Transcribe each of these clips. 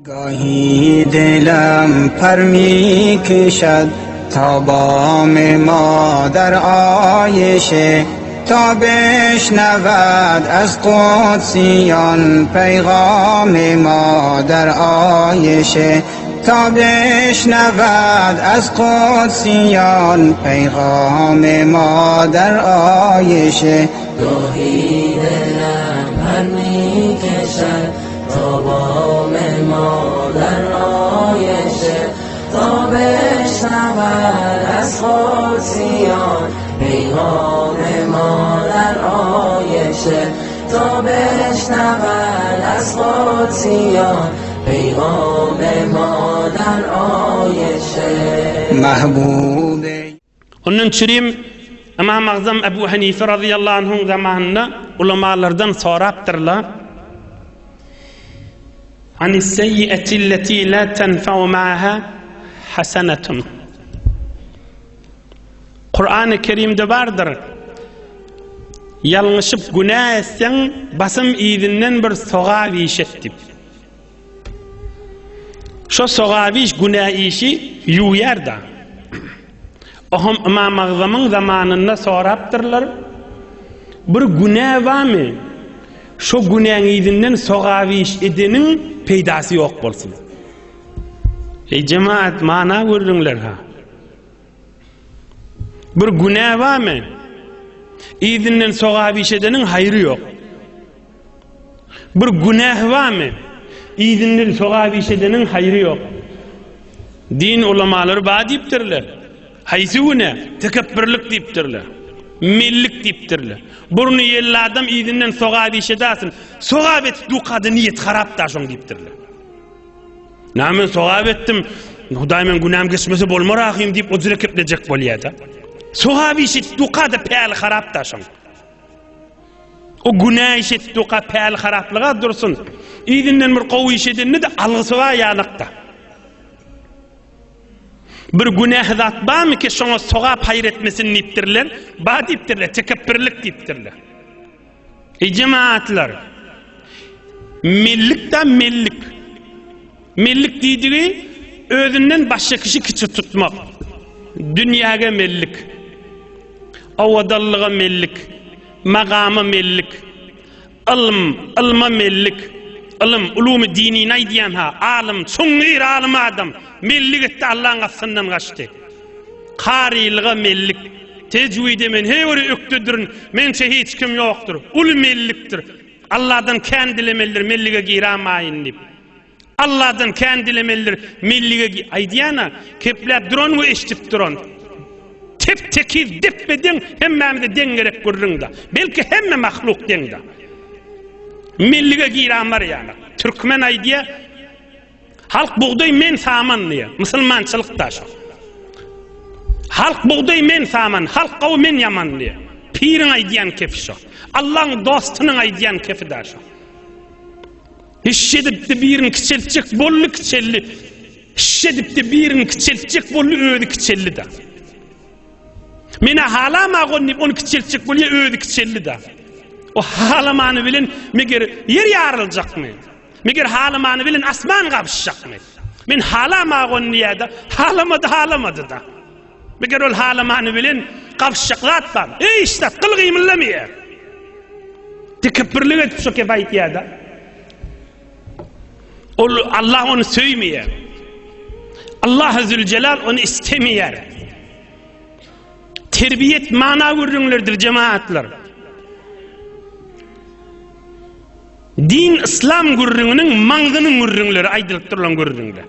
گاهی دلم پر می کشد تا بام مادر عایشه، تا بشنود از قدسیان پیغام مادر عایشه، تا بشنود از قدسیان پیغام مادر عایشه. گاهی دلم پر می کشد تا بام مادر عایشه، تا بشنود از قدسیان پیغام مادر عایشه، تا بشنود از قدسیان پیغام مادر عایشه. محبوب Onun çürüyüm İmam-ı Azam Ebu Hanife radıyallahu anh'ın zamanında ulamalardan soraptırlar. Anis-seyyi'eti la tenfa'u ma'aha hasenetun. Kur'an-ı Kerim'de vardır. Yanlışıp günah etsen basım izinden bir soğa vişettim. Şu soğa viş günah işi yuyar da. Ohum İmam-ı Azam'ın zamanında soraptırlar. Bir günah var mı? Şu günahın izinden soğa viş edenin peydası yok bolsun. Cemaat mana görürler ha. Bir günah var mı? İzinden soğa viş edenin hayrı yok. Bir günah var mı? İzinden soğa viş edenin hayrı yok. Din ulamaları bağ deyiptirler. Haysi ne? Tekebbürlük deyiptirler. Millik deyiptirler. Burnu yerli adam izinden soğa viş edesin. Soğa bet dukadı niyet harap da şon deyiptirler. Namen soğa bettim. Hudaymen günahım geçmesi bolmar ahim deyip o zire keplecek boliyada. Soğa viş et dukadı peyal harap da şon. O günah iş et dukadı peyal haraplığa dursun. İzinden bir kovu iş edenini de algısıva yanıkta. Bir günah zat var mı ki şuna soğap hayır etmesini niptirler? Ba deyiptirler, tekebbürlük deyiptirler. Cemaatler, millik da millik. Millik dediği özünden başka kişi küçük tutmak. Dünyaya millik, avadallığa millik, makama millik, ilma millik. Ilm, ulum-u dini ne diyen ha? Alim, çungir alim adam. Millik etti Allah'ın asından kaçtı. Kariliğe millik. Tecvide men hevri öktüdürün. Mense hiç kim yoktur. Ul milliktir. Allah'dan kendilemelir millike giramayın deyip. Allah'dan kendilemelir millike ay diyana kepler duran ve eştip duran. Tep tekiz dip bedin hemmemde dengerek görürün da. Belki hemme mahluk den da. Millike giramlar yani. Türkmen ay diye halk buğday men saman diye. Müslümançılık da şu. Halk buğday men saman, halk kavu men yaman diye. Pirin ay diyen kefi şu. Allah'ın dostunun ay diyen kefi da şu. Hişşedip de birini kıçeltecek bollu kıçelli. Hişşedip de birini kıçeltecek bollu öğüdü kıçelli da. Mine halama gonnip onu kıçeltecek bollu öğüdü kıçelli da. O halamanı bilin meğer yer yarılacak mı? Meğer halamanı bilin asman kapışacak mı? Men halama gonniyada halamadı da. Meğer ol halamanı bilin kapışacaklar var. İşte kıl gıymıllamiye. Tekebbürlük etmiş o kefayet yada. Allah onu söymeye. Allah Zülcelal onu istemeye. Terbiyet mana görünlerdir cemaatler. Din İslam gurrunun mangının gurrunları aydılık durulan gurrunlar.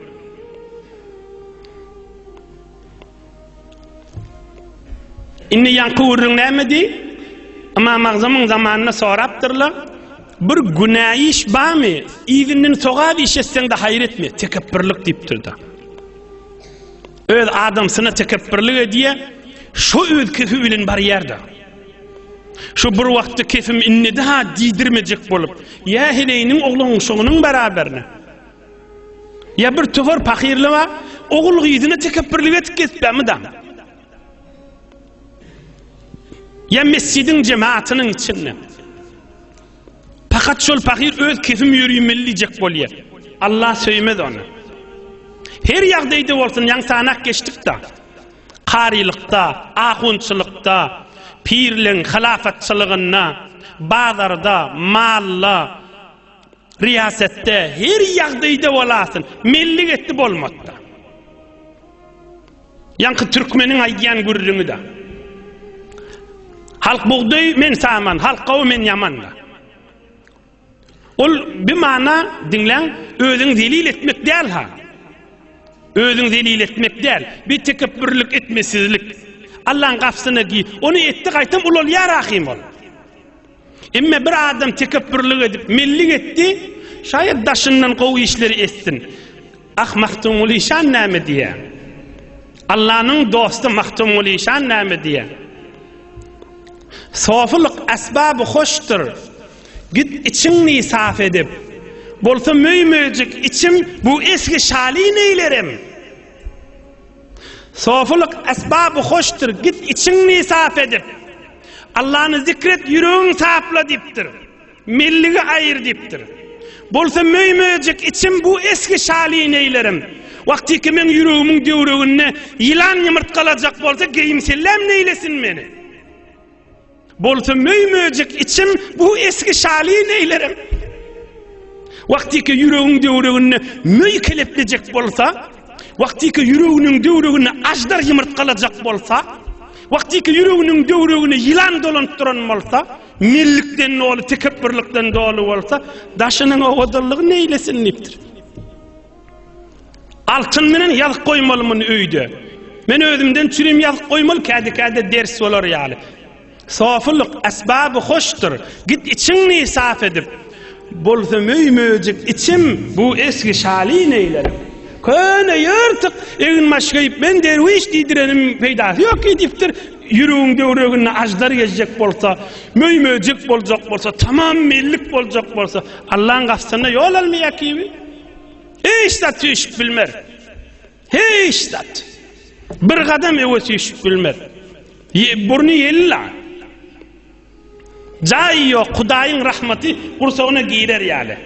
İnne yankı gurrun nemedi? İmam-ı Azam'ın zamanına soraptırlar. Bir günah iş var mı? İzinden soğa bir iş etsen de hayır etme. Tekebbürlük deyiptir da. Öz adamsına tekebbürlük ediye şu öz kefi bilin bariyerda. Şu bir vakti kefim inni daha diydirmeyecek bolup ya heleyinin oğlunun şoğunun beraberine ya bir tüfür pakirli var oğul giyidine tekebbürlük etip kesbemi da ya mescidin cemaatinin içinde fakat şol pakir öz kefim yürüyümelleyecek boluyor Allah söýmez onu. Her ýagdaýda bolsun ýaňsanak geçdik da. Qarilikda, ahunçylykda, pirliň halafatçylygyna, bazarda, malla, riyasetde her ýagdaýda bolasyn, mellik etdi bolmakda. Ýanky türkmeniň aýdýan gürrüňi da. Halk buğday men saman, halk gawy men ýamanla. Ol bir mana dinlen özüň zelil etmek däl ha. Özüň zelil etmek däl, bir tekebbürlük etmesizlik. Allah'ın gafsyna ki onu etti gaýtam ulal ýa rahim ol. Emme bir adam tekebbürlük edip mellik etdi, şaýat daşyndan gowy işleri etsin. Ah mahtumul işan näme diýe? Allah'ın dostu mahtumul işan näme diýe? Sofylyk asbabı hoşdur. Git içiňni saf edip, bolsa möýmejik içim bu eski şaly neylerim. Sofylyk asbabı hoşdur. Git içiňni saf edip, Allah'ını zikret yüreğin safla diptir. Melligi ayır diptir. Bolsa möýmejik içim bu eski şaly neylerim. Wagty ki men yüreğimin döwregine ýylan ýymyrtgalajak bolsa geyimsellem neylesin meni. Bolsa möýmejik içim bu eski şaly neylerim. Wagty ki yüreğiň döwregine möý keleplijek bolsa, wagty ki yüreğiniň döwregine ajdar ýymyrtgalajak bolsa, wagty ki yüreğiniň döwregine ýylan dolantyran bolsa, millikden dolu, tekebbürlikden dolu bolsa, daşynyň owadyllygy neylesin nipdir. Altyn menen ýazyp goýmalymyň öýde. Men özümden çürüm ýazyp goýmaly, käde ders bolar ýaly. Sofylyk asbabı hoşdur. Git içiňni saf edip, bolsa möýmejik içim bu eski şaly neylerim. Köne ýyrtyk egin maşgaýyp men derwiş diýdirenim peýdasy ýok edipdir. Yüreğin döwregine ajdar gezjek bolsa, möýmejik boljak bolsa, tamam mellik boljak bolsa, Allah'ın gafsyna ýol almaýar kibi? Hiç de tüşüp bilmer. Hiç de. Bir gadam ewe tüşüp bilmer. Burnu yella. Jaý ýok, Hudaýyň rahmaty gursa ona girer ýaly.